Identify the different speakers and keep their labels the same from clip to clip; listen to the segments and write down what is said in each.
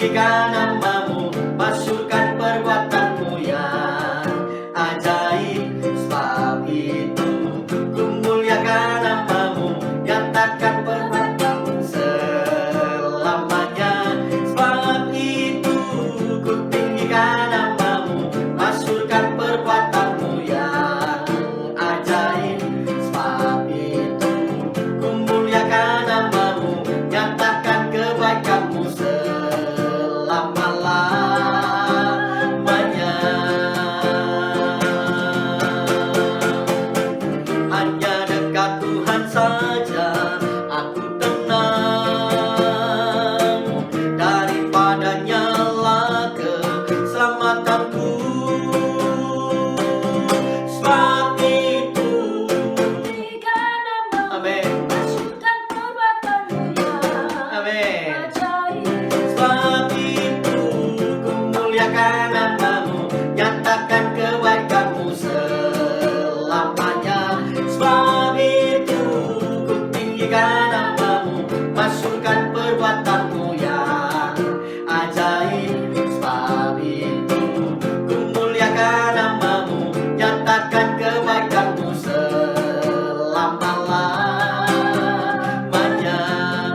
Speaker 1: tinggikan namamu, masyurkan perbuatanmu yang ajaib. Sebab itu ku muliakan namamu, nyatakan perbuatanmu selamanya. Sebab itu ku tinggikan namamu, masyurkan perbuatanmu yang ajaib. Sebab itu ku muliakan namamu, nyatakan kebaikanmu selama-lamanya. Hanya dekat Tuhan saja aku tenang, daripadanya lah keselamatanku. Sebab itu,
Speaker 2: tinggikan namamu,
Speaker 1: amin,
Speaker 2: masyurkan perbuatanmu yang
Speaker 1: amin.
Speaker 2: ajaib.
Speaker 1: Sebab itu ku muliakan namamu, nyatakan kebaikanmu selamanya. Sebab itu ku tinggikan namamu, masyurkan perbuatanmu yang ajaib. Sebab itu ku muliakan namamu, nyatakan kebaikanmu selama-lamanya.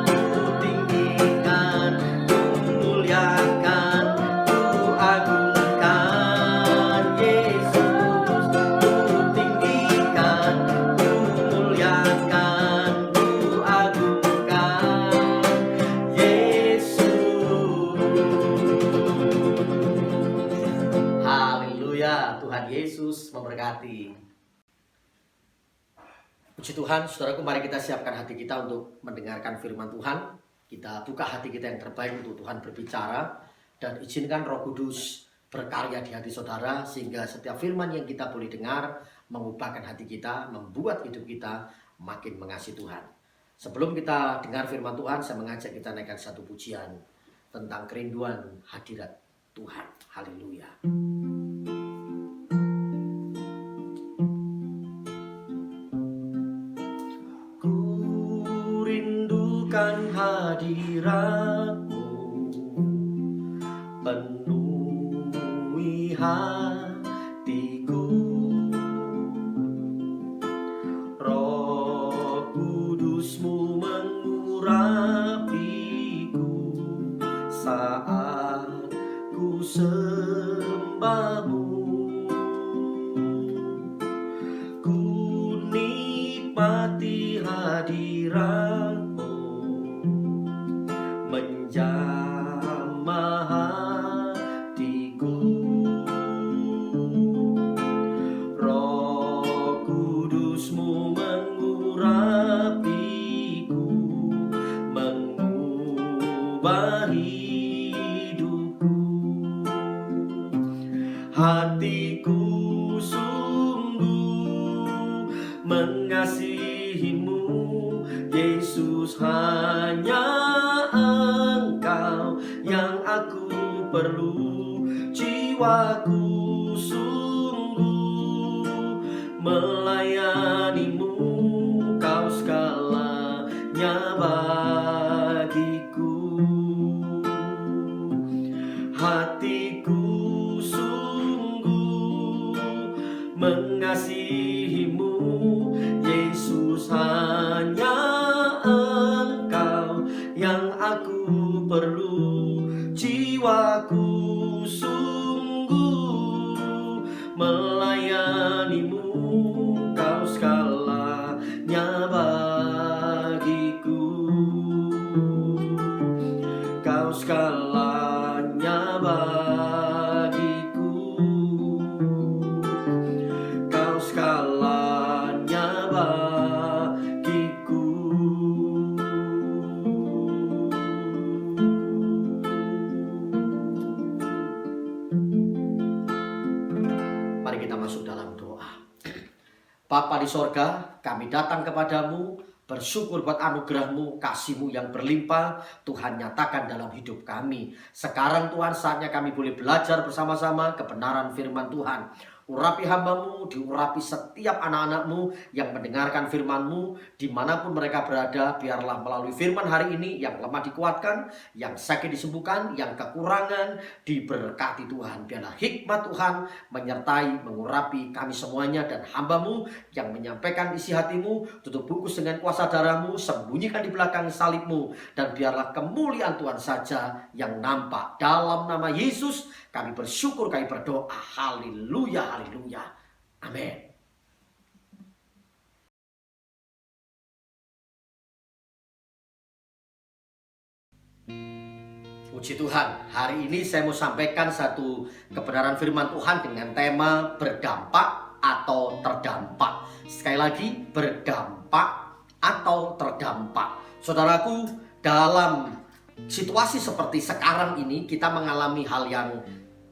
Speaker 1: Ku tinggikan, ku muliakan, ku agungkan Yesus. Ku tinggikan, ku muliakan, ku agungkan Yesus. Haleluya, Tuhan Yesus memberkati. Puji Tuhan, saudaraku, mari kita siapkan hati kita untuk mendengarkan firman Tuhan. Kita buka hati kita yang terbaik untuk Tuhan berbicara, dan izinkan Roh Kudus berkarya di hati saudara, sehingga setiap firman yang kita boleh dengar mengubahkan hati kita, membuat hidup kita makin mengasihi Tuhan. Sebelum kita dengar firman Tuhan, saya mengajak kita naikkan satu pujian tentang kerinduan hadirat Tuhan. Haleluya. Ku rindukan hadirat-Mu, penuhi hatiku. Roh Kudus-Mu mengurapiku saat ku sembah-Mu. Ku nikmati hadirat-Mu, menjamah hatiku. Roh Kudus-Mu mengurapiku, mengubah hidupku. Hatiku sungguh mengasihi-Mu, Yesus. Hanya Engkau yang aku perlu. Jiwaku sungguh melayani-Mu, Kau segalanya bagiku. Hatiku sungguh mengasihi-Mu, Yesus. Hanya Engkau yang aku perlu. Jiwaku sungguh melayani-Mu, Kau segalanya bagiku. Kau segalanya bagiku. Kau segalanya bagiku. Mari kita masuk dalam doa. Bapa di sorga, kami datang kepadamu, bersyukur buat anugerah-Mu, kasih-Mu yang berlimpah. Tuhan, nyatakan dalam hidup kami. Sekarang Tuhan, saatnya kami boleh belajar bersama-sama kebenaran firman Tuhan. urapi hamba-Mu, diurapi setiap anak-anak-Mu yang mendengarkan firman-Mu dimanapun mereka berada. Biarlah melalui firman hari ini yang lemah dikuatkan, yang sakit disembuhkan, yang kekurangan diberkati Tuhan. Biarlah hikmat Tuhan menyertai, mengurapi kami semuanya dan hamba-Mu yang menyampaikan isi hati-Mu. Tutup bungkus dengan kuasa darah-Mu, sembunyikan di belakang salib-Mu, dan biarlah kemuliaan Tuhan saja yang nampak. Dalam nama Yesus kami bersyukur, kami berdoa. Haleluya, haleluya. Amin. Puji Tuhan, hari ini saya mau sampaikan satu kebenaran firman Tuhan dengan tema berdampak atau terdampak. Sekali lagi, berdampak atau terdampak. Saudaraku, dalam situasi seperti sekarang ini kita mengalami hal yang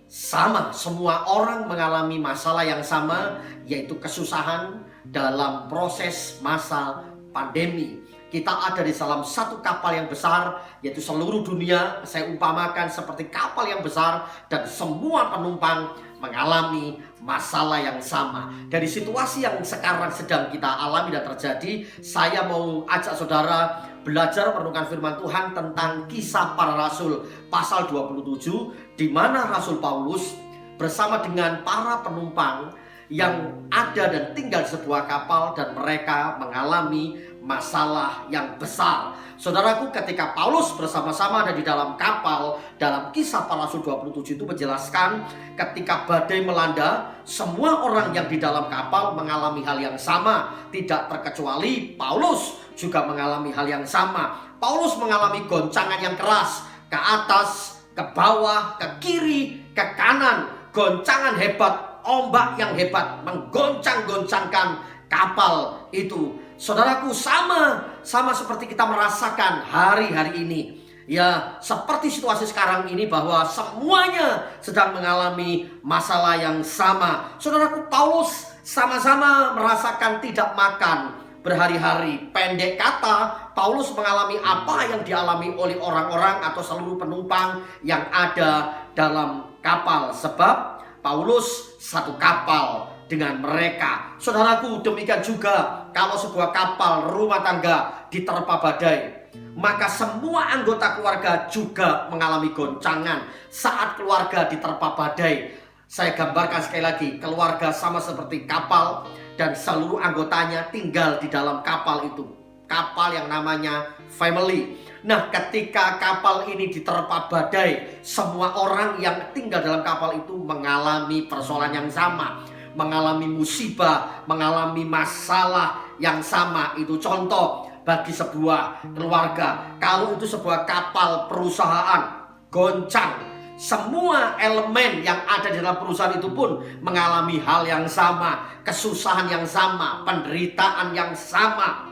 Speaker 1: sama. Semua orang mengalami masalah yang sama, yaitu kesusahan dalam proses masa pandemi. Kita ada di dalam satu kapal yang besar, yaitu seluruh dunia. Saya umpamakan seperti kapal yang besar dan semua penumpang mengalami masalah yang sama. Dari situasi yang sekarang sedang kita alami dan terjadi, saya mau ajak saudara belajar merenungkan firman Tuhan tentang Kisah Para Rasul pasal 27, di mana Rasul Paulus bersama dengan para penumpang yang ada dan tinggal di sebuah kapal dan mereka mengalami masalah yang besar. Saudaraku, ketika Paulus bersama-sama ada di dalam kapal, dalam Kisah Para Rasul 27 itu menjelaskan ketika badai melanda, semua orang yang di dalam kapal mengalami hal yang sama. Tidak terkecuali Paulus juga mengalami hal yang sama. Paulus mengalami goncangan yang keras, ke atas, ke bawah, ke kiri, ke kanan. Goncangan hebat, ombak yang hebat menggoncang-goncangkan kapal itu. Saudaraku, sama seperti kita merasakan hari-hari ini. Ya, seperti situasi sekarang ini bahwa semuanya sedang mengalami masalah yang sama. Saudaraku, Paulus sama-sama merasakan tidak makan berhari-hari. Pendek kata, Paulus mengalami apa yang dialami oleh orang-orang atau seluruh penumpang yang ada dalam kapal. Sebab Paulus satu kapal dengan mereka. Saudaraku, demikian juga kalau sebuah kapal rumah tangga diterpa badai, maka semua anggota keluarga juga mengalami goncangan saat keluarga diterpa badai. Saya gambarkan sekali lagi, keluarga sama seperti kapal dan seluruh anggotanya tinggal di dalam kapal itu. Kapal yang namanya family. Nah, ketika kapal ini diterpa badai, semua orang yang tinggal dalam kapal itu mengalami persoalan yang sama, mengalami musibah, mengalami masalah yang sama. Itu contoh bagi sebuah keluarga. Kalau itu sebuah kapal perusahaan, goncang, semua elemen yang ada di dalam perusahaan itu pun mengalami hal yang sama, kesusahan yang sama, penderitaan yang sama.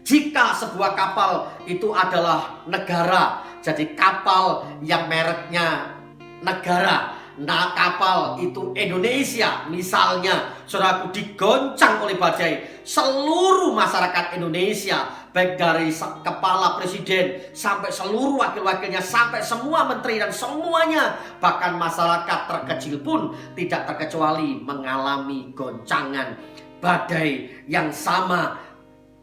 Speaker 1: Jika sebuah kapal itu adalah negara, jadi kapal yang mereknya negara, nah kapal itu Indonesia misalnya, saudaraku, digoncang oleh badai, seluruh masyarakat Indonesia, baik dari kepala presiden sampai seluruh wakil-wakilnya, sampai semua menteri dan semuanya, bahkan masyarakat terkecil pun tidak terkecuali mengalami goncangan badai yang sama.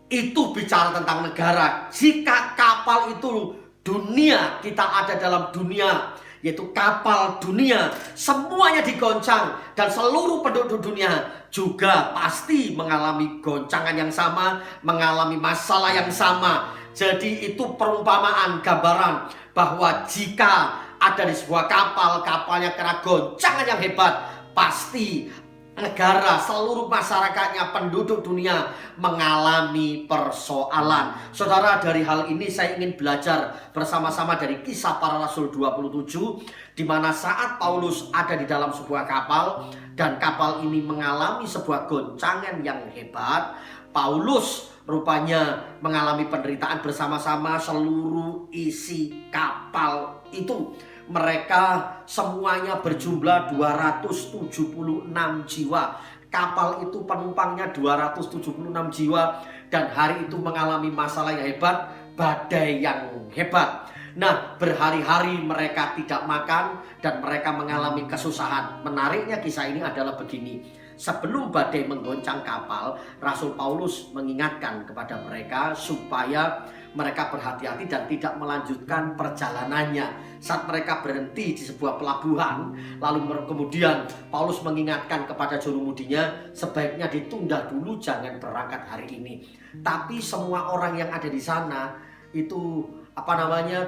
Speaker 1: Itu bicara tentang negara. Jika kapal itu dunia, kita ada dalam dunia, yaitu kapal dunia, semuanya digoncang dan seluruh penduduk dunia juga pasti mengalami goncangan yang sama, mengalami masalah yang sama. Jadi itu perumpamaan, gambaran bahwa jika ada di sebuah kapal, kapalnya kena goncangan yang hebat, pasti negara, seluruh masyarakatnya, penduduk dunia mengalami persoalan. Saudara, dari hal ini saya ingin belajar bersama-sama dari Kisah Para Rasul 27, di mana saat Paulus ada di dalam sebuah kapal dan kapal ini mengalami sebuah goncangan yang hebat. Paulus rupanya mengalami penderitaan bersama-sama seluruh isi kapal itu. Mereka semuanya berjumlah 276 jiwa. Kapal itu penumpangnya 276 jiwa. Dan hari itu mengalami masalah yang hebat, badai yang hebat. Nah, berhari-hari mereka tidak makan dan mereka mengalami kesusahan. Menariknya kisah ini adalah begini. Sebelum badai menggoncang kapal, Rasul Paulus mengingatkan kepada mereka supaya mereka berhati-hati dan tidak melanjutkan perjalanannya. Saat mereka berhenti di sebuah pelabuhan, lalu kemudian Paulus mengingatkan kepada jurumudinya, sebaiknya ditunda dulu, jangan berangkat hari ini. Tapi semua orang yang ada di sana itu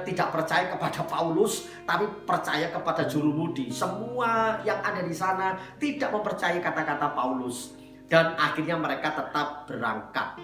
Speaker 1: tidak percaya kepada Paulus, tapi percaya kepada jurumudi. Semua yang ada di sana tidak mempercayai kata-kata Paulus, dan akhirnya mereka tetap berangkat.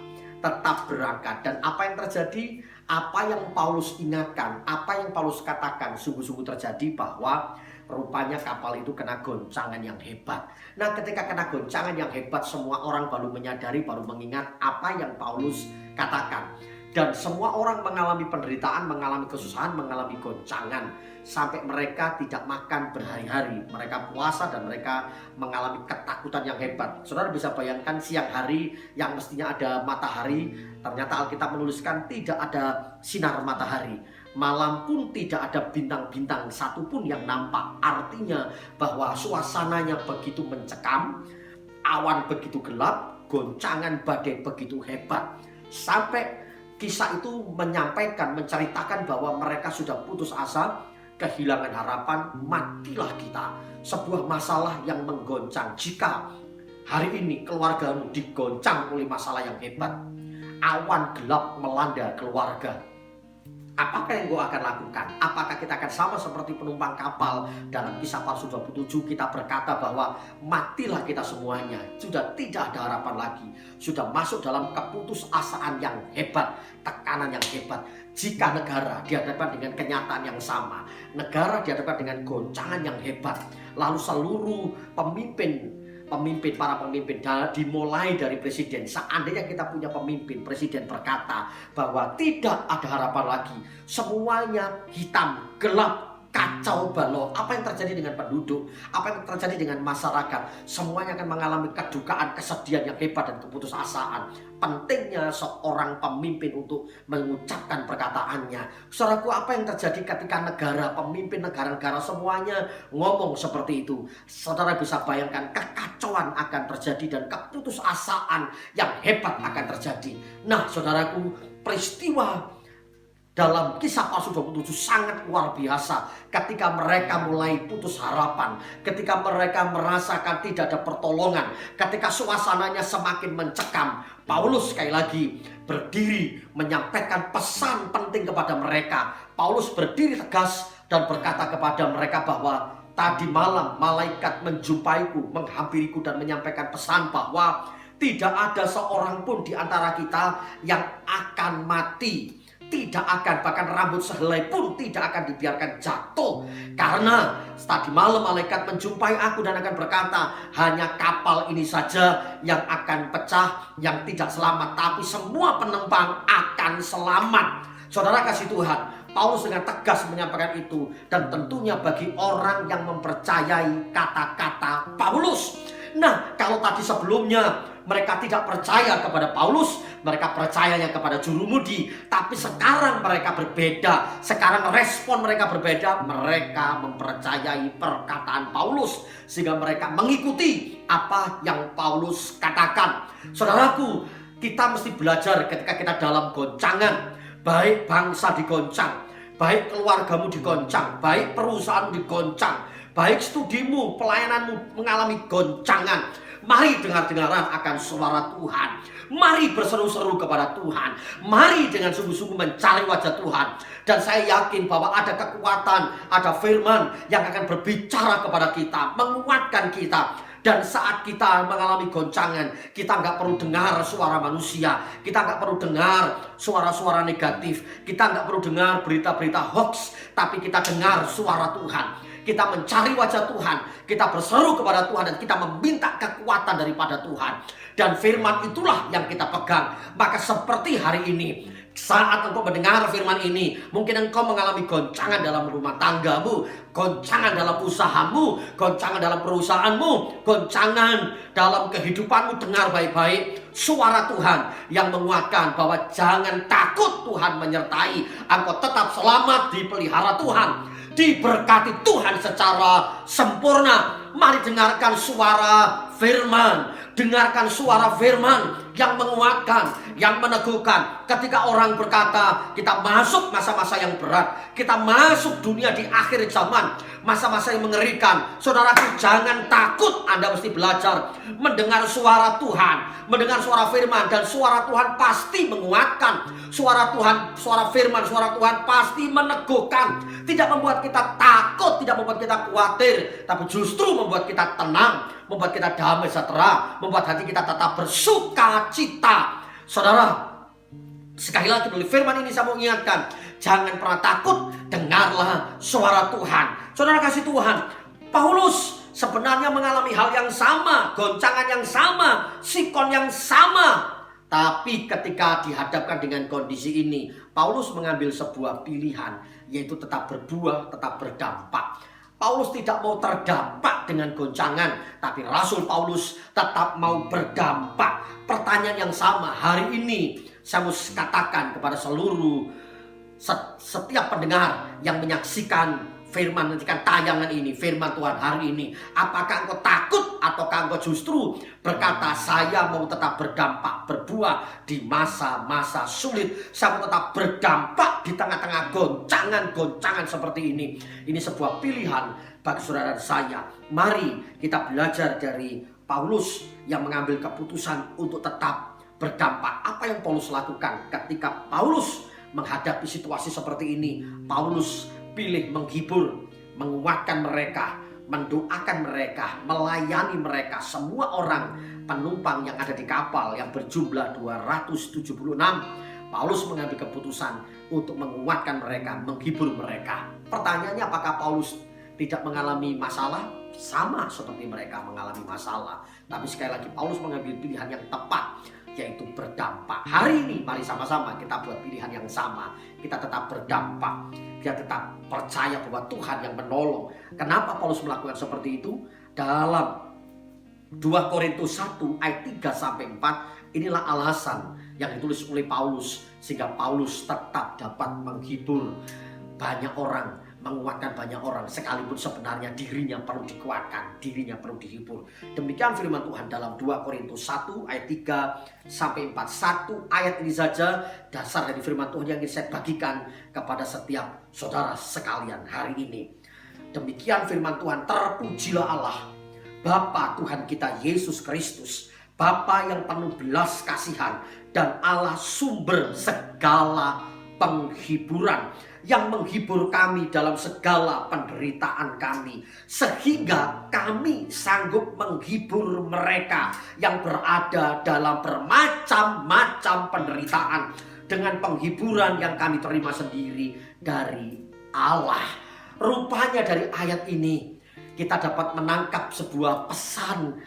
Speaker 1: Dan apa yang terjadi? Apa yang Paulus ingatkan, apa yang Paulus katakan sungguh-sungguh terjadi, bahwa rupanya kapal itu kena goncangan yang hebat. Nah, ketika kena goncangan yang hebat, semua orang baru menyadari, baru mengingat apa yang Paulus katakan. Dan semua orang mengalami penderitaan, mengalami kesusahan, mengalami goncangan. Sampai mereka tidak makan berhari-hari. Mereka puasa dan mereka mengalami ketakutan yang hebat. Saudara bisa bayangkan siang hari yang mestinya ada matahari, ternyata Alkitab menuliskan tidak ada sinar matahari. Malam pun tidak ada bintang-bintang satupun yang nampak. Artinya bahwa suasananya begitu mencekam, awan begitu gelap, goncangan badai begitu hebat. Sampai kisah itu menceritakan bahwa mereka sudah putus asa, kehilangan harapan, matilah kita. Sebuah masalah yang menggoncang. Jika hari ini keluargamu digoncang oleh masalah yang hebat, awan gelap melanda keluarga, apakah yang kau akan lakukan? Apakah kita akan sama seperti penumpang kapal dalam Kisah Pasal 27? Kita berkata bahwa matilah kita semuanya, sudah tidak ada harapan lagi, sudah masuk dalam keputusasaan yang hebat, tekanan yang hebat. Jika negara dihadapkan dengan kenyataan yang sama, negara dihadapkan dengan goncangan yang hebat, lalu seluruh para pemimpin dimulai dari presiden. Seandainya kita punya pemimpin, presiden berkata bahwa tidak ada harapan lagi, semuanya hitam, gelap, kacau balau. Apa yang terjadi dengan penduduk, apa yang terjadi dengan masyarakat, semuanya akan mengalami kedukaan, kesedihan yang hebat dan keputusasaan. Pentingnya seorang pemimpin untuk mengucapkan perkataannya. Saudaraku, apa yang terjadi ketika pemimpin negara-negara semuanya ngomong seperti itu? Saudara bisa bayangkan kekacauan akan terjadi dan keputusasaan yang hebat akan terjadi. Nah, saudaraku, peristiwa dalam Kisah Pasal 27 sangat luar biasa. Ketika mereka mulai putus harapan, ketika mereka merasakan tidak ada pertolongan, ketika suasananya semakin mencekam, Paulus sekali lagi berdiri menyampaikan pesan penting kepada mereka. Paulus berdiri tegas dan berkata kepada mereka bahwa tadi malam malaikat menjumpaiku, menghampiriku dan menyampaikan pesan bahwa tidak ada seorang pun di antara kita yang akan mati. Tidak akan, bahkan rambut sehelai pun tidak akan dibiarkan jatuh. Karena tadi malam malaikat menjumpai aku dan akan berkata, hanya kapal ini saja yang akan pecah, yang tidak selamat, tapi semua penumpang akan selamat. Saudara kasih Tuhan, Paulus dengan tegas menyampaikan itu. Dan tentunya bagi orang yang mempercayai kata-kata Paulus. Nah, kalau tadi sebelumnya mereka tidak percaya kepada Paulus, mereka percayanya kepada jurumudi. Tapi sekarang mereka berbeda. Sekarang respon mereka berbeda. Mereka mempercayai perkataan Paulus, sehingga mereka mengikuti apa yang Paulus katakan. Saudaraku, kita mesti belajar ketika kita dalam goncangan. Baik bangsa digoncang, baik keluargamu digoncang, baik perusahaanmu digoncang, baik studimu, pelayananmu mengalami goncangan. Mari dengar-dengaran akan suara Tuhan. Mari berseru-seru kepada Tuhan. Mari dengan sungguh-sungguh mencari wajah Tuhan. Dan saya yakin bahwa ada kekuatan, ada firman yang akan berbicara kepada kita, menguatkan kita. Dan saat kita mengalami goncangan, kita nggak perlu dengar suara manusia, kita nggak perlu dengar suara-suara negatif, kita nggak perlu dengar berita-berita hoax, tapi kita dengar suara Tuhan. Kita mencari wajah Tuhan, kita berseru kepada Tuhan, dan kita meminta kekuatan daripada Tuhan. Dan firman itulah yang kita pegang. Maka seperti hari ini, Saat engkau mendengar firman ini, mungkin engkau mengalami goncangan dalam rumah tanggamu, goncangan dalam usahamu, goncangan dalam perusahaanmu, goncangan dalam kehidupanmu. Dengar baik-baik suara Tuhan yang menguatkan bahwa jangan takut, Tuhan menyertai. Engkau tetap selamat, dipelihara Tuhan, diberkati Tuhan secara sempurna. Mari dengarkan suara firman. Dengarkan suara firman yang menguatkan, yang meneguhkan. Ketika orang berkata kita masuk masa-masa yang berat, kita masuk dunia di akhir zaman, masa-masa yang mengerikan. Saudaraku, jangan takut. Anda mesti belajar mendengar suara Tuhan, mendengar suara firman. Dan suara Tuhan pasti menguatkan. Suara Tuhan, suara firman, suara Tuhan pasti meneguhkan. Tidak membuat kita takut, tidak membuat kita khawatir, tapi justru membuat kita tenang, membuat kita damai sejahtera, membuat hati kita tetap bersuka cita. Saudara, sekali lagi melalui firman ini saya mau ingatkan, jangan pernah takut, dengarlah suara Tuhan. Saudara kasih Tuhan, Paulus sebenarnya mengalami hal yang sama, goncangan yang sama, sikon yang sama. Tapi ketika dihadapkan dengan kondisi ini, Paulus mengambil sebuah pilihan, yaitu tetap berbuah, tetap berdampak. Paulus tidak mau terdampak dengan goncangan, tapi Rasul Paulus tetap mau berdampak. Pertanyaan yang sama hari ini saya mau katakan kepada seluruh setiap pendengar yang menyaksikan firman, menyaksikan tayangan ini, firman Tuhan hari ini. Apakah engkau takut ataukah engkau justru berkata saya mau tetap berdampak, berbuah di masa-masa sulit. Saya mau tetap berdampak di tengah-tengah goncangan-goncangan seperti ini. Ini sebuah pilihan bagi saudara dan saya. Mari kita belajar dari Paulus yang mengambil keputusan untuk tetap berdampak. Apa yang Paulus lakukan ketika Paulus menghadapi situasi seperti ini? Paulus pilih menghibur, menguatkan mereka, mendoakan mereka, melayani mereka. Semua orang penumpang yang ada di kapal yang berjumlah 276, Paulus mengambil keputusan untuk menguatkan mereka, menghibur mereka. Pertanyaannya, apakah Paulus tidak mengalami masalah? Sama seperti mereka mengalami masalah. Tapi sekali lagi Paulus mengambil pilihan yang tepat, yaitu berdampak. Hari ini mari sama-sama kita buat pilihan yang sama. Kita tetap berdampak, kita tetap percaya bahwa Tuhan yang menolong. Kenapa Paulus melakukan seperti itu? Dalam 2 Korintus 1 ayat 3-4, inilah alasan yang ditulis oleh Paulus, sehingga Paulus tetap dapat menghibur banyak orang, menguatkan banyak orang, sekalipun sebenarnya dirinya perlu dikuatkan, dirinya perlu dihibur. Demikian firman Tuhan dalam 2 Korintus 1 ayat 3-4. Satu ayat ini saja dasar dari firman Tuhan yang ingin saya bagikan kepada setiap saudara sekalian hari ini. Demikian firman Tuhan. Terpujilah Allah, Bapa Tuhan kita Yesus Kristus, Bapa yang penuh belas kasihan dan Allah sumber segala penghiburan, yang menghibur kami dalam segala penderitaan kami, sehingga kami sanggup menghibur mereka yang berada dalam bermacam-macam penderitaan dengan penghiburan yang kami terima sendiri dari Allah. Rupanya dari ayat ini kita dapat menangkap sebuah pesan,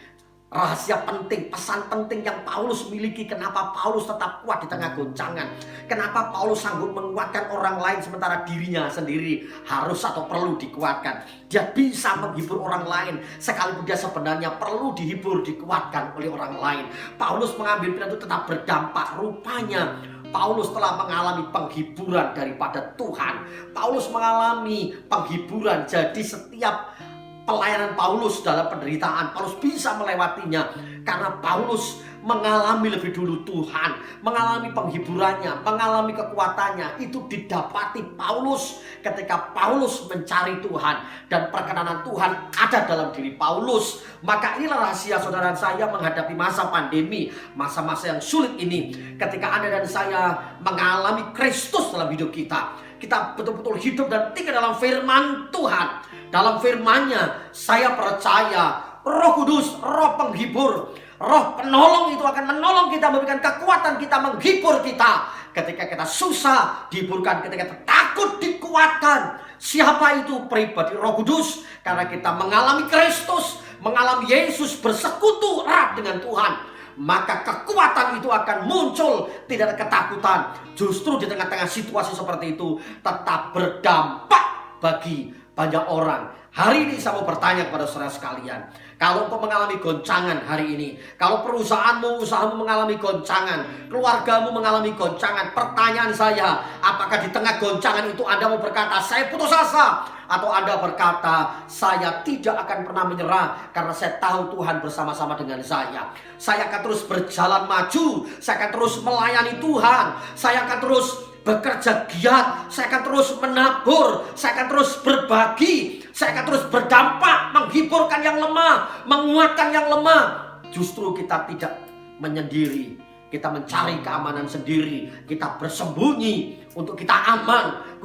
Speaker 1: rahasia penting, pesan penting yang Paulus miliki. Kenapa Paulus tetap kuat di tengah goncangan? Kenapa Paulus sanggup menguatkan orang lain sementara dirinya sendiri harus atau perlu dikuatkan? Dia bisa menghibur orang lain sekalipun dia sebenarnya perlu dihibur, dikuatkan oleh orang lain. Paulus mengambil pilihan untuk tetap berdampak. Rupanya Paulus telah mengalami penghiburan daripada Tuhan. Paulus mengalami penghiburan. Jadi setiap pelayanan Paulus dalam penderitaan, Paulus bisa melewatinya karena Paulus mengalami lebih dulu Tuhan, mengalami penghiburannya, mengalami kekuatannya. Itu didapati Paulus ketika Paulus mencari Tuhan dan perkenanan Tuhan ada dalam diri Paulus. Maka inilah rahasia saudara saya menghadapi masa pandemi, masa-masa yang sulit ini. Ketika Anda dan saya mengalami Kristus dalam hidup kita, kita betul-betul hidup dan tinggal dalam firman Tuhan. Dalam firman-Nya saya percaya Roh Kudus, Roh penghibur, Roh penolong itu akan menolong kita, memberikan kekuatan kita, menghibur kita. Ketika kita susah, dihiburkan. Ketika kita takut, dikuatkan. Siapa itu? Pribadi Roh Kudus. Karena kita mengalami Kristus, mengalami Yesus, bersekutu erat dengan Tuhan. maka kekuatan itu akan muncul. Tidak ada ketakutan. Justru di tengah-tengah situasi seperti itu tetap berdampak bagi banyak orang. Hari ini saya mau bertanya kepada saudara sekalian, kalau engkau mengalami goncangan hari ini, kalau usahamu mengalami goncangan, keluargamu mengalami goncangan, pertanyaan saya, apakah di tengah goncangan itu Anda mau berkata, saya putus asa? Atau Anda berkata, saya tidak akan pernah menyerah karena saya tahu Tuhan bersama-sama dengan saya. Saya akan terus berjalan maju, saya akan terus melayani Tuhan, saya akan terus bekerja giat, saya akan terus menabur, saya akan terus berbagi, saya akan terus berdampak, menghiburkan yang lemah, menguatkan yang lemah. Justru kita tidak menyendiri, kita mencari keamanan sendiri, kita bersembunyi untuk kita aman,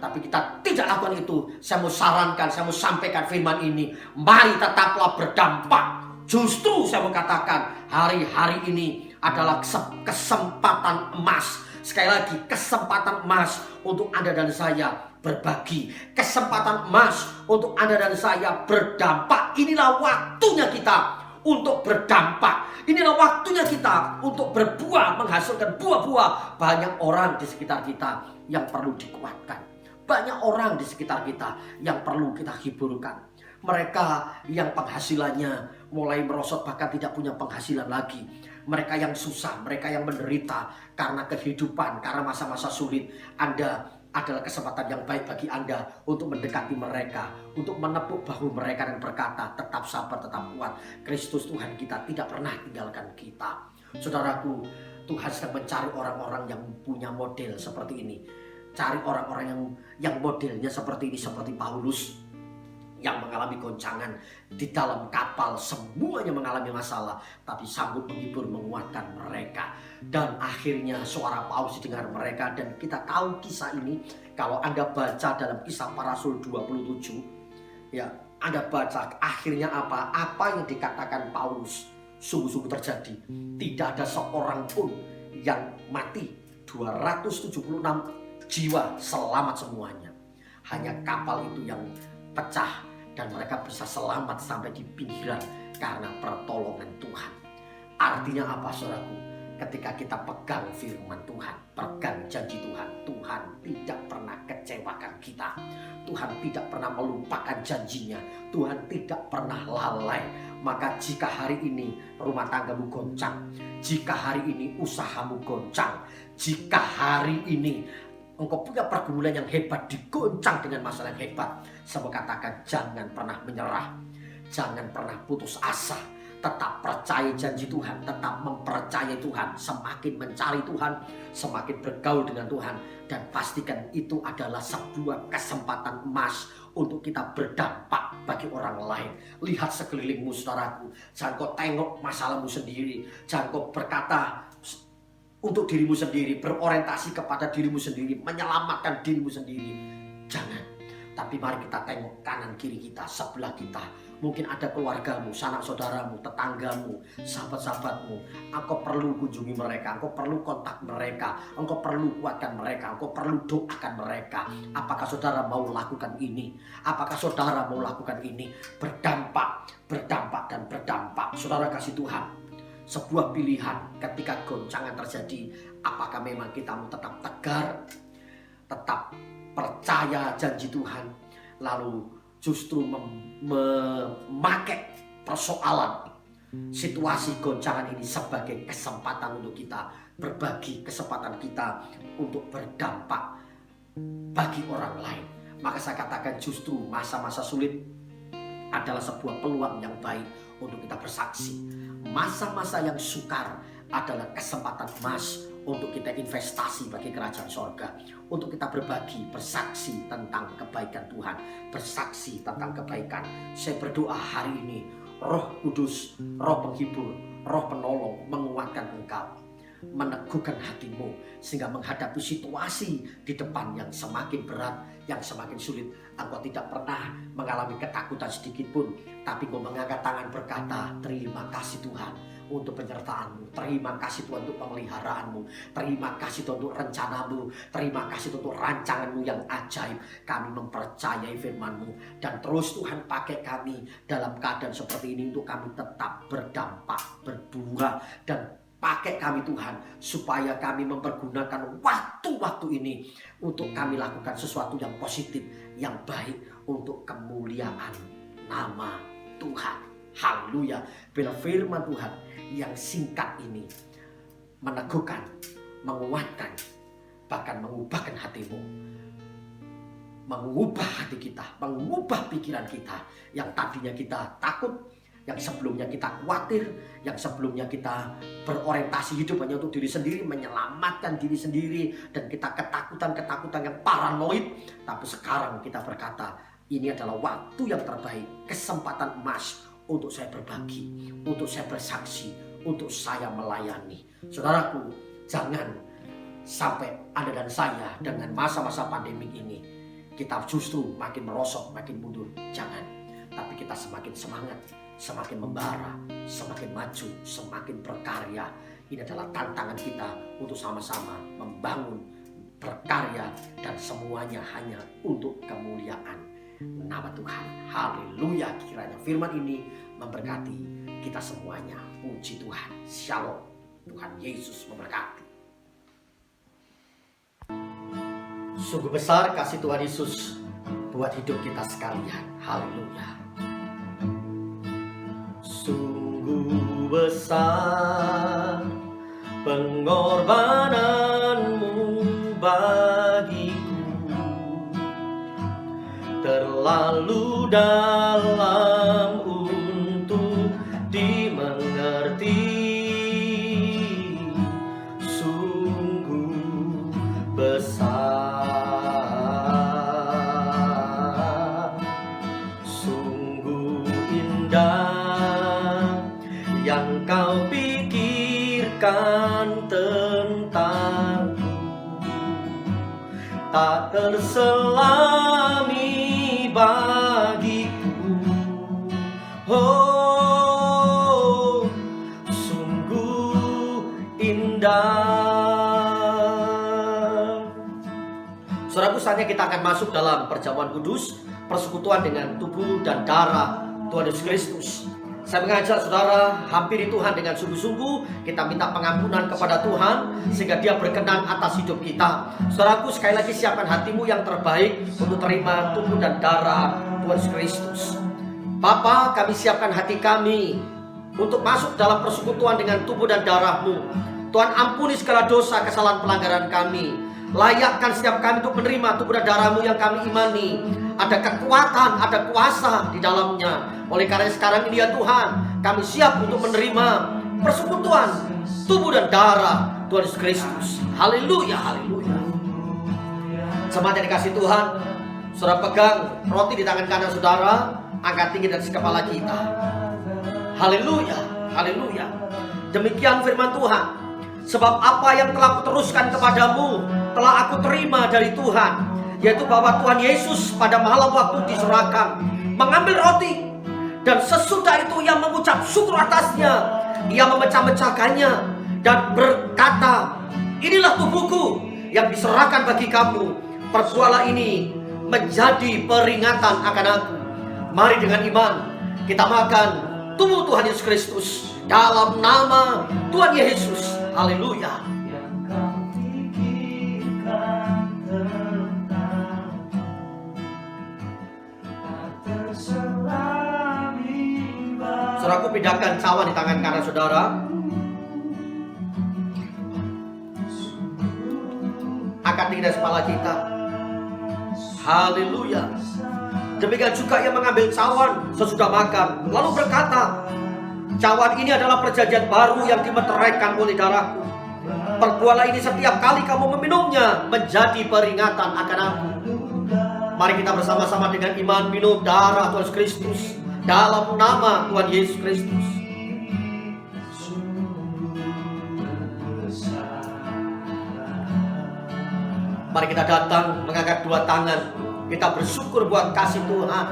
Speaker 1: tapi kita tidak lakukan itu. Saya mau sarankan, saya mau sampaikan firman ini, mari tetaplah berdampak. Justru saya mau katakan, hari-hari ini adalah kesempatan emas. Sekali lagi, kesempatan emas untuk Anda dan saya berbagi. Kesempatan emas untuk Anda dan saya berdampak. Inilah waktunya kita untuk berdampak. Inilah waktunya kita untuk berbuah, menghasilkan buah-buah. Banyak orang di sekitar kita yang perlu dikuatkan. Banyak orang di sekitar kita yang perlu kita hiburkan. Mereka yang penghasilannya mulai merosot, bahkan tidak punya penghasilan lagi. Mereka yang susah, mereka yang menderita karena kehidupan, karena masa-masa sulit. Anda adalah kesempatan yang baik bagi Anda untuk mendekati mereka, untuk menepuk bahu mereka dan berkata, tetap sabar, tetap kuat. Kristus Tuhan kita tidak pernah tinggalkan kita. Saudaraku, Tuhan sedang mencari orang-orang yang punya model seperti ini. Cari orang-orang yang modelnya seperti ini, seperti Paulus, yang mengalami goncangan di dalam kapal, semuanya mengalami masalah, tapi sanggup menghibur, menguatkan mereka. Dan akhirnya suara Paulus didengar mereka. Dan kita tahu kisah ini, kalau Anda baca dalam Kisah Para Rasul 27, ya, Anda baca akhirnya apa yang dikatakan Paulus sungguh-sungguh terjadi. Tidak ada seorang pun yang mati. 276 jiwa selamat semuanya. Hanya kapal itu yang pecah dan mereka bisa selamat sampai di pinggiran karena pertolongan Tuhan. Artinya apa, saudaraku? Ketika kita pegang firman Tuhan, pegang janji Tuhan, Tuhan tidak pernah kecewakan kita. Tuhan tidak pernah melupakan janjinya. Tuhan tidak pernah lalai. Maka jika hari ini rumah tanggamu goncang, jika hari ini usahamu goncang, jika hari ini engkau punya pergumulan yang hebat, digoncang dengan masalah yang hebat, saya mau katakan, jangan pernah menyerah, jangan pernah putus asa. Tetap percaya janji Tuhan, tetap mempercayai Tuhan, semakin mencari Tuhan, semakin bergaul dengan Tuhan, dan pastikan itu adalah sebuah kesempatan emas untuk kita berdampak bagi orang lain. Lihat sekelilingmu, saudaraku, jangan kau tengok masalahmu sendiri, jangan kau berkata untuk dirimu sendiri, berorientasi kepada dirimu sendiri, menyelamatkan dirimu sendiri. Jangan. Tapi mari kita tengok kanan kiri kita, sebelah kita. Mungkin ada keluargamu, sanak saudaramu, tetanggamu, sahabat-sahabatmu. Engkau perlu kunjungi mereka, engkau perlu kontak mereka, engkau perlu kuatkan mereka, engkau perlu doakan mereka. Apakah saudara mau lakukan ini? Apakah saudara mau lakukan ini? Berdampak dan berdampak. Saudara kasih Tuhan, sebuah pilihan ketika goncangan terjadi. Apakah memang kita mau tetap tegar, tetap percaya janji Tuhan, lalu justru memakai persoalan situasi goncangan ini sebagai kesempatan untuk kita berbagi, kesempatan kita untuk berdampak bagi orang lain. Maka saya katakan, justru masa-masa sulit adalah sebuah peluang yang baik untuk kita bersaksi. Masa-masa yang sukar adalah kesempatan emas untuk kita investasi bagi kerajaan sorga, untuk kita berbagi, bersaksi tentang kebaikan Tuhan, bersaksi tentang kebaikan. Saya berdoa hari ini, Roh Kudus, Roh Penghibur, Roh Penolong menguatkan engkau, meneguhkan hatimu, sehingga menghadapi situasi di depan yang semakin berat, yang semakin sulit, engkau tidak pernah mengalami ketakutan sedikit pun, tapi engkau mengangkat tangan berkata, terima kasih Tuhan, untuk penyertaan-Mu. Terima kasih Tuhan untuk pemeliharaanmu. Terima kasih Tuhan untuk rencanamu. Terima kasih Tuhan untuk rancanganmu yang ajaib. Kami mempercayai firman-Mu. Dan terus Tuhan pakai kami dalam keadaan seperti ini untuk kami tetap berdampak, berbuah. Dan pakai kami Tuhan supaya kami mempergunakan waktu-waktu ini untuk kami lakukan sesuatu yang positif, yang baik untuk kemuliaan nama Tuhan. Haleluya. Bila firman Tuhan yang singkat ini meneguhkan, menguatkan, bahkan mengubahkan hatimu, mengubah hati kita, mengubah pikiran kita yang tadinya kita takut, yang sebelumnya kita khawatir, yang sebelumnya kita berorientasi hidup hanya untuk diri sendiri, menyelamatkan diri sendiri, dan kita ketakutan yang paranoid. Tapi sekarang kita berkata, ini adalah waktu yang terbaik, kesempatan emas untuk saya berbagi, untuk saya bersaksi, untuk saya melayani. Saudaraku, jangan sampai Anda dan saya dengan masa-masa pandemik ini kita justru makin merosot, makin mundur. Jangan. Tapi kita semakin semangat, semakin membara, semakin maju, semakin berkarya. Ini adalah tantangan kita untuk sama-sama membangun, berkarya, dan semuanya hanya untuk kemuliaan nama Tuhan. Haleluya. Kiranya firman ini memberkati kita semuanya. Puji Tuhan. Shalom. Tuhan Yesus memberkati. Sungguh besar kasih Tuhan Yesus buat hidup kita sekalian. Haleluya. Sungguh besar pengorbananmu bagiku, terlalu dalam untuk dimengerti. Sungguh besar, sungguh indah yang kau pikirkan tentangku, tak terselami bagiku. Oh, sungguh indah. Saudaraku, saatnya kita akan masuk dalam perjamuan kudus, persekutuan dengan tubuh dan darah Tuhan Yesus Kristus. Saya mengajak saudara hampiri Tuhan dengan sungguh-sungguh. Kita minta pengampunan kepada Tuhan sehingga Dia berkenan atas hidup kita. Saudaraku, sekali lagi siapkan hatimu yang terbaik untuk terima tubuh dan darah Tuhan Yesus Kristus. Bapa, kami siapkan hati kami untuk masuk dalam persekutuan dengan tubuh dan darah-Mu. Tuhan, ampuni segala dosa, kesalahan, pelanggaran kami. Layakkan setiap kami untuk menerima tubuh dan darah-Mu yang kami imani. Ada kekuatan, ada kuasa di dalamnya. Oleh karena sekarang ini ya Tuhan, kami siap untuk menerima persekutuan tubuh dan darah Tuhan Yesus Kristus. Haleluya, haleluya. Jemaat yang dikasih Tuhan, saudara pegang roti di tangan kanan saudara, angkat tinggi dari kepala kita. Haleluya, haleluya. Demikian firman Tuhan. Sebab apa yang telah kuteruskan kepadamu telah aku terima dari Tuhan, yaitu bahwa Tuhan Yesus pada malam waktu diserahkan mengambil roti, dan sesudah itu Ia mengucap syukur atasnya, Ia memecah-mecahkannya dan berkata, inilah tubuhku yang diserahkan bagi kamu, perbuatlah ini menjadi peringatan akan aku. Mari dengan iman kita makan tubuh Tuhan Yesus Kristus dalam nama Tuhan Yesus. Haleluya. Saudaraku, pindahkan cawan di tangan kanan saudara. Angkat tinggi dari kepala kita. Haleluya. Demikian juga Ia mengambil cawan sesudah makan, lalu berkata, cawan ini adalah perjanjian baru yang dimeteraikan oleh darahku. Perbuatlah ini setiap kali kamu meminumnya menjadi peringatan akan aku. Mari kita bersama-sama dengan iman minum darah Tuhan Yesus Kristus dalam nama Tuhan Yesus Kristus. Mari kita datang mengangkat dua tangan. Kita bersyukur buat kasih Tuhan.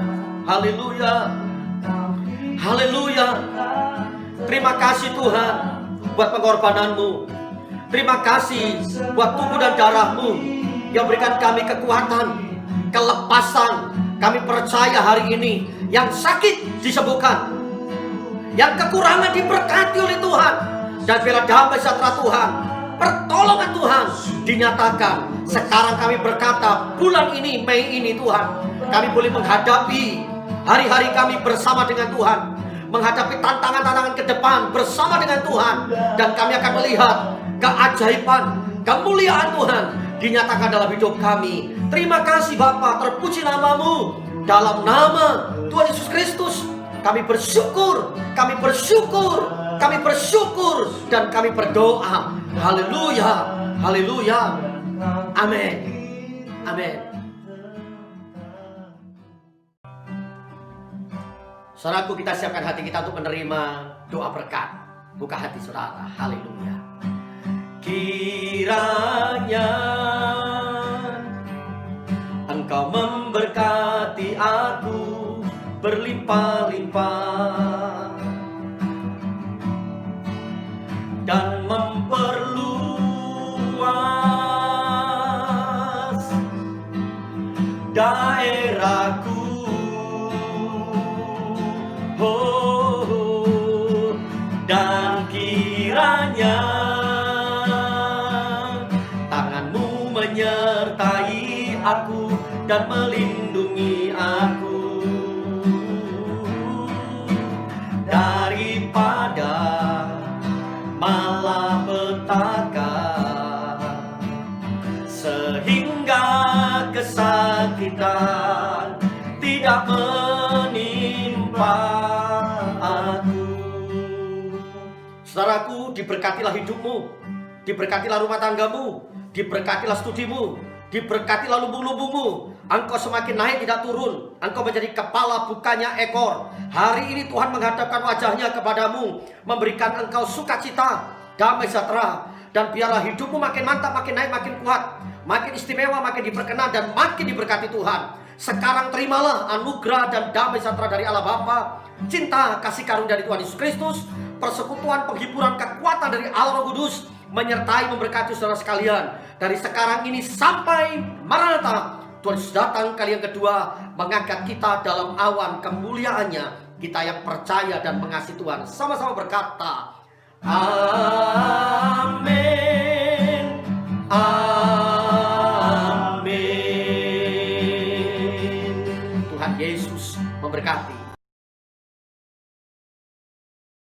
Speaker 1: Haleluya. Haleluya. Terima kasih Tuhan buat pengorbananmu. Terima kasih buat tubuh dan darahmu yang berikan kami kekuatan, kelepasan. Kami percaya hari ini yang sakit disembuhkan, yang kekurangan diberkati oleh Tuhan, dan bila damai sejahtera Tuhan, pertolongan Tuhan dinyatakan. Sekarang kami berkata, bulan ini, Mei ini Tuhan, kami boleh menghadapi hari-hari kami bersama dengan Tuhan, menghadapi tantangan-tantangan ke depan bersama dengan Tuhan, dan kami akan melihat keajaiban, kemuliaan Tuhan dinyatakan dalam hidup kami. Terima kasih Bapa, terpuji namamu. Dalam nama Tuhan Yesus Kristus kami bersyukur, kami bersyukur, kami bersyukur, dan kami berdoa. Haleluya, haleluya, amin, amin. Saudaraku, kita siapkan hati kita untuk menerima doa berkat. Buka hati saudara, haleluya. Kiranya Engkau memberkati aku berlimpah-limpah dan memperluas daerahku. Oh, dan kiranya tanganmu menyertai aku dan melindungi aku daripada malapetaka, sehingga kesakitan tidak menimpa aku. Saudaraku, diberkatilah hidupmu, diberkatilah rumah tanggamu, diberkatilah studimu, diberkatilah lumbung-lumbungmu. Engkau semakin naik tidak turun. Engkau menjadi kepala bukannya ekor. Hari ini Tuhan menghadapkan wajahnya kepadamu, memberikan engkau sukacita, damai sejahtera. Dan biarlah hidupmu makin mantap, makin naik, makin kuat, makin istimewa, makin diperkenan, dan makin diberkati Tuhan. Sekarang terimalah anugerah dan damai sejahtera dari Allah Bapa, cinta, kasih karunia dari Tuhan Yesus Kristus, persekutuan, penghiburan, kekuatan dari Allah Roh Kudus menyertai, memberkati saudara sekalian. Dari sekarang ini sampai Maranatha, Tuhan Yesus datang kali yang kedua, mengangkat kita dalam awan kemuliaannya. Kita yang percaya dan mengasihi Tuhan sama-sama berkata, amin, amin. Tuhan Yesus memberkati.